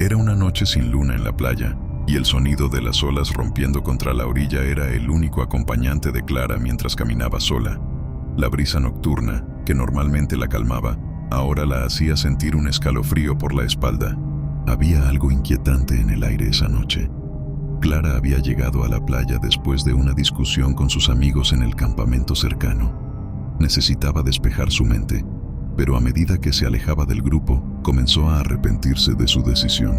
Era una noche sin luna en la playa, y el sonido de las olas rompiendo contra la orilla era el único acompañante de Clara mientras caminaba sola. La brisa nocturna, que normalmente la calmaba, ahora la hacía sentir un escalofrío por la espalda. Había algo inquietante en el aire esa noche. Clara había llegado a la playa después de una discusión con sus amigos en el campamento cercano. Necesitaba despejar su mente, pero a medida que se alejaba del grupo, comenzó a arrepentirse de su decisión.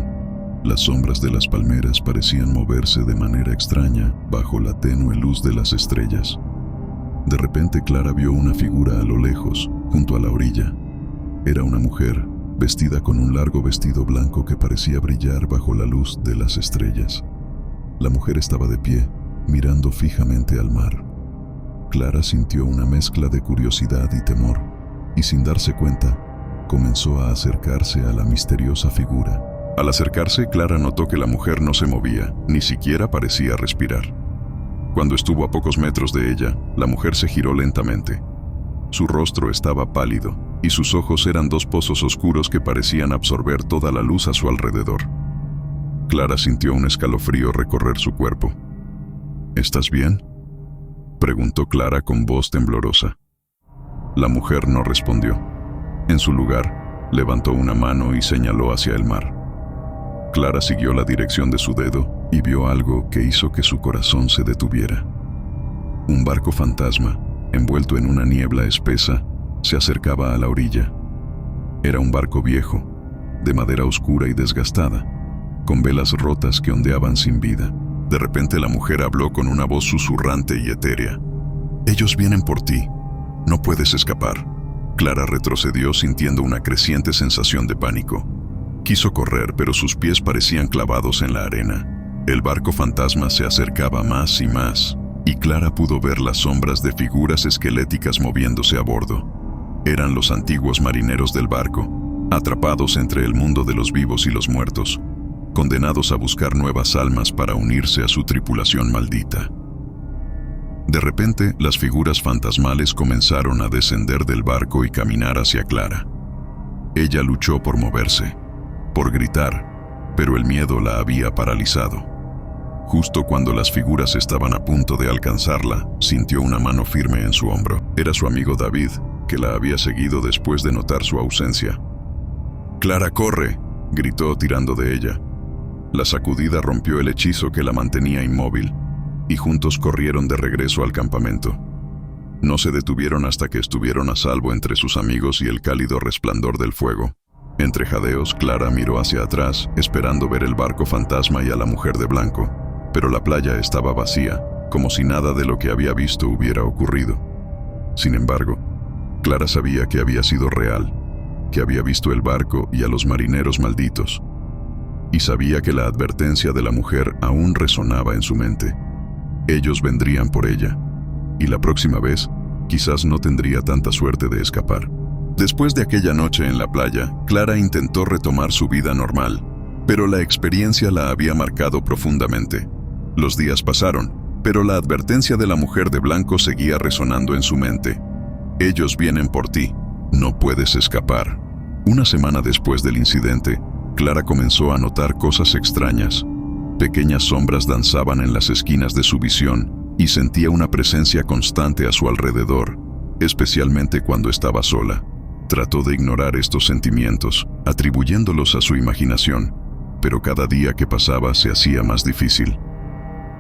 Las sombras de las palmeras parecían moverse de manera extraña bajo la tenue luz de las estrellas. De repente Clara vio una figura a lo lejos, junto a la orilla. Era una mujer, vestida con un largo vestido blanco que parecía brillar bajo la luz de las estrellas. La mujer estaba de pie, mirando fijamente al mar. Clara sintió una mezcla de curiosidad y temor, y sin darse cuenta, comenzó a acercarse a la misteriosa figura. Al acercarse, Clara notó que la mujer no se movía, ni siquiera parecía respirar. Cuando estuvo a pocos metros de ella, la mujer se giró lentamente. Su rostro estaba pálido, y sus ojos eran dos pozos oscuros que parecían absorber toda la luz a su alrededor. Clara sintió un escalofrío recorrer su cuerpo. ¿Estás bien?, preguntó Clara con voz temblorosa. La mujer no respondió. En su lugar, levantó una mano y señaló hacia el mar. Clara siguió la dirección de su dedo y vio algo que hizo que su corazón se detuviera. Un barco fantasma, envuelto en una niebla espesa, se acercaba a la orilla. Era un barco viejo, de madera oscura y desgastada, con velas rotas que ondeaban sin vida. De repente la mujer habló con una voz susurrante y etérea. «Ellos vienen por ti. No puedes escapar». Clara retrocedió sintiendo una creciente sensación de pánico. Quiso correr, pero sus pies parecían clavados en la arena. El barco fantasma se acercaba más y más, y Clara pudo ver las sombras de figuras esqueléticas moviéndose a bordo. Eran los antiguos marineros del barco, atrapados entre el mundo de los vivos y los muertos, condenados a buscar nuevas almas para unirse a su tripulación maldita. De repente, las figuras fantasmales comenzaron a descender del barco y caminar hacia Clara. Ella luchó por moverse, por gritar, pero el miedo la había paralizado. Justo cuando las figuras estaban a punto de alcanzarla, sintió una mano firme en su hombro. Era su amigo David, que la había seguido después de notar su ausencia. «¡Clara, corre!», gritó tirando de ella. La sacudida rompió el hechizo que la mantenía inmóvil, y juntos corrieron de regreso al campamento. No se detuvieron hasta que estuvieron a salvo entre sus amigos y el cálido resplandor del fuego. Entre jadeos, Clara miró hacia atrás, esperando ver el barco fantasma y a la mujer de blanco, pero la playa estaba vacía, como si nada de lo que había visto hubiera ocurrido. Sin embargo, Clara sabía que había sido real, que había visto el barco y a los marineros malditos, y sabía que la advertencia de la mujer aún resonaba en su mente. Ellos vendrían por ella, y la próxima vez, quizás no tendría tanta suerte de escapar. Después de aquella noche en la playa, Clara intentó retomar su vida normal, pero la experiencia la había marcado profundamente. Los días pasaron, pero la advertencia de la mujer de blanco seguía resonando en su mente. «Ellos vienen por ti. No puedes escapar». Una semana después del incidente, Clara comenzó a notar cosas extrañas. Pequeñas sombras danzaban en las esquinas de su visión y sentía una presencia constante a su alrededor, especialmente cuando estaba sola. Trató de ignorar estos sentimientos, atribuyéndolos a su imaginación, pero cada día que pasaba se hacía más difícil.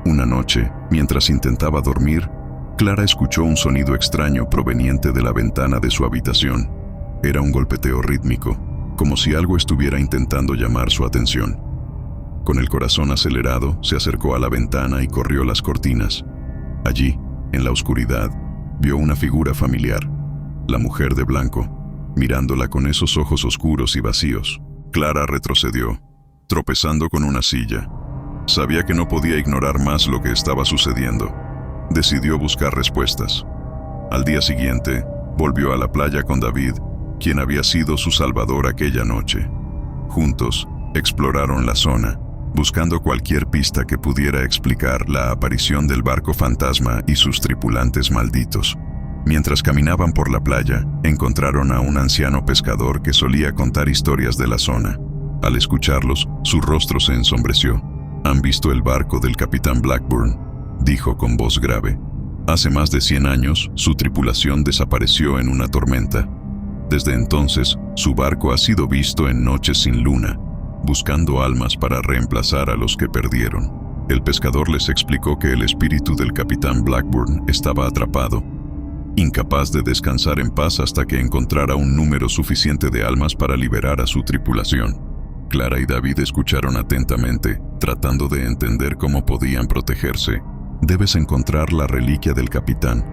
Una noche, mientras intentaba dormir, Clara escuchó un sonido extraño proveniente de la ventana de su habitación. Era un golpeteo rítmico, como si algo estuviera intentando llamar su atención. Con el corazón acelerado, se acercó a la ventana y corrió las cortinas. Allí, en la oscuridad, vio una figura familiar, la mujer de blanco, mirándola con esos ojos oscuros y vacíos. Clara retrocedió, tropezando con una silla. Sabía que no podía ignorar más lo que estaba sucediendo. Decidió buscar respuestas. Al día siguiente, volvió a la playa con David, quien había sido su salvador aquella noche. Juntos, exploraron la zona, buscando cualquier pista que pudiera explicar la aparición del barco fantasma y sus tripulantes malditos. Mientras caminaban por la playa, encontraron a un anciano pescador que solía contar historias de la zona. Al escucharlos, su rostro se ensombreció. «¿Han visto el barco del capitán Blackburn?», dijo con voz grave. «Hace más de 100 años, su tripulación desapareció en una tormenta. Desde entonces, su barco ha sido visto en noches sin luna, buscando almas para reemplazar a los que perdieron». El pescador les explicó que el espíritu del capitán Blackburn estaba atrapado, incapaz de descansar en paz hasta que encontrara un número suficiente de almas para liberar a su tripulación. Clara y David escucharon atentamente, tratando de entender cómo podían protegerse. «Debes encontrar la reliquia del capitán,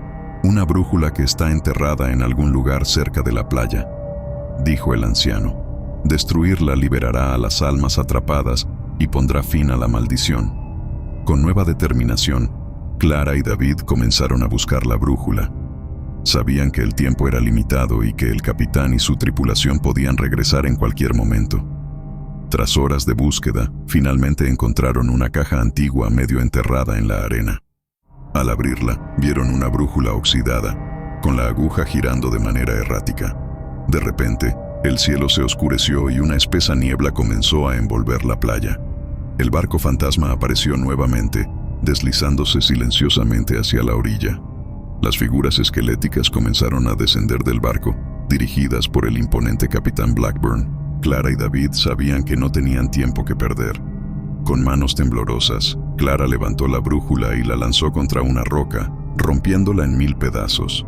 una brújula que está enterrada en algún lugar cerca de la playa», dijo el anciano. «Destruirla liberará a las almas atrapadas y pondrá fin a la maldición». Con nueva determinación, Clara y David comenzaron a buscar la brújula. Sabían que el tiempo era limitado y que el capitán y su tripulación podían regresar en cualquier momento. Tras horas de búsqueda, finalmente encontraron una caja antigua medio enterrada en la arena. Al abrirla, vieron una brújula oxidada, con la aguja girando de manera errática. De repente, el cielo se oscureció y una espesa niebla comenzó a envolver la playa. El barco fantasma apareció nuevamente, deslizándose silenciosamente hacia la orilla. Las figuras esqueléticas comenzaron a descender del barco, dirigidas por el imponente capitán Blackburn. Clara y David sabían que no tenían tiempo que perder. Con manos temblorosas, Clara levantó la brújula y la lanzó contra una roca, rompiéndola en 1000 pedazos.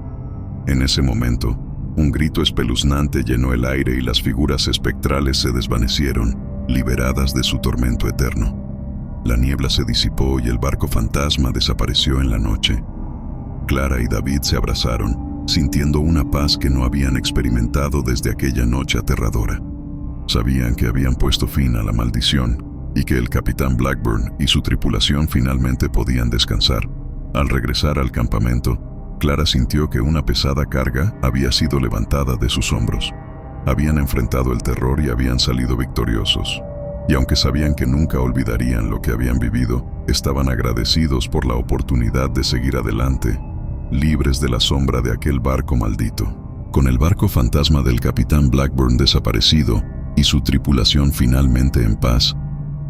En ese momento, un grito espeluznante llenó el aire y las figuras espectrales se desvanecieron, liberadas de su tormento eterno. La niebla se disipó y el barco fantasma desapareció en la noche. Clara y David se abrazaron, sintiendo una paz que no habían experimentado desde aquella noche aterradora. Sabían que habían puesto fin a la maldición y que el capitán Blackburn y su tripulación finalmente podían descansar. Al regresar al campamento, Clara sintió que una pesada carga había sido levantada de sus hombros. Habían enfrentado el terror y habían salido victoriosos. Y aunque sabían que nunca olvidarían lo que habían vivido, estaban agradecidos por la oportunidad de seguir adelante, libres de la sombra de aquel barco maldito. Con el barco fantasma del capitán Blackburn desaparecido y su tripulación finalmente en paz,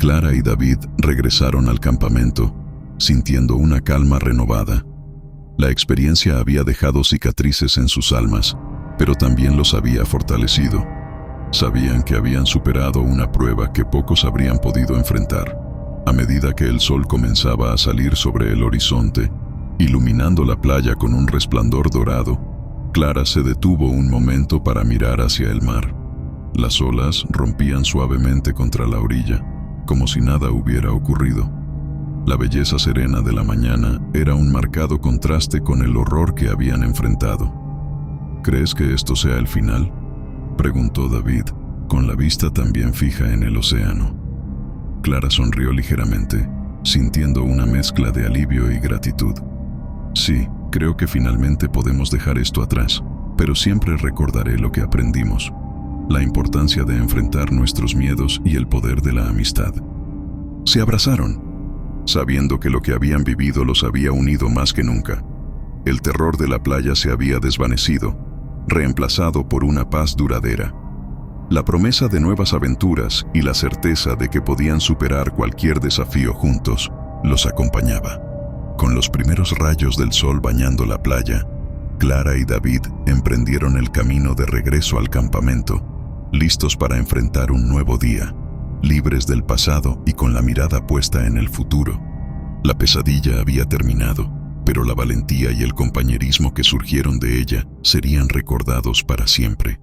Clara y David regresaron al campamento, sintiendo una calma renovada. La experiencia había dejado cicatrices en sus almas, pero también los había fortalecido. Sabían que habían superado una prueba que pocos habrían podido enfrentar. A medida que el sol comenzaba a salir sobre el horizonte, iluminando la playa con un resplandor dorado, Clara se detuvo un momento para mirar hacia el mar. Las olas rompían suavemente contra la orilla, como si nada hubiera ocurrido. La belleza serena de la mañana era un marcado contraste con el horror que habían enfrentado. «¿Crees que esto sea el final?», preguntó David, con la vista también fija en el océano. Clara sonrió ligeramente, sintiendo una mezcla de alivio y gratitud. «Sí, creo que finalmente podemos dejar esto atrás, pero siempre recordaré lo que aprendimos, la importancia de enfrentar nuestros miedos y el poder de la amistad». Se abrazaron, sabiendo que lo que habían vivido los había unido más que nunca. El terror de la playa se había desvanecido, reemplazado por una paz duradera. La promesa de nuevas aventuras y la certeza de que podían superar cualquier desafío juntos los acompañaba. Con los primeros rayos del sol bañando la playa, Clara y David emprendieron el camino de regreso al campamento, listos para enfrentar un nuevo día, libres del pasado y con la mirada puesta en el futuro. La pesadilla había terminado, pero la valentía y el compañerismo que surgieron de ella serían recordados para siempre.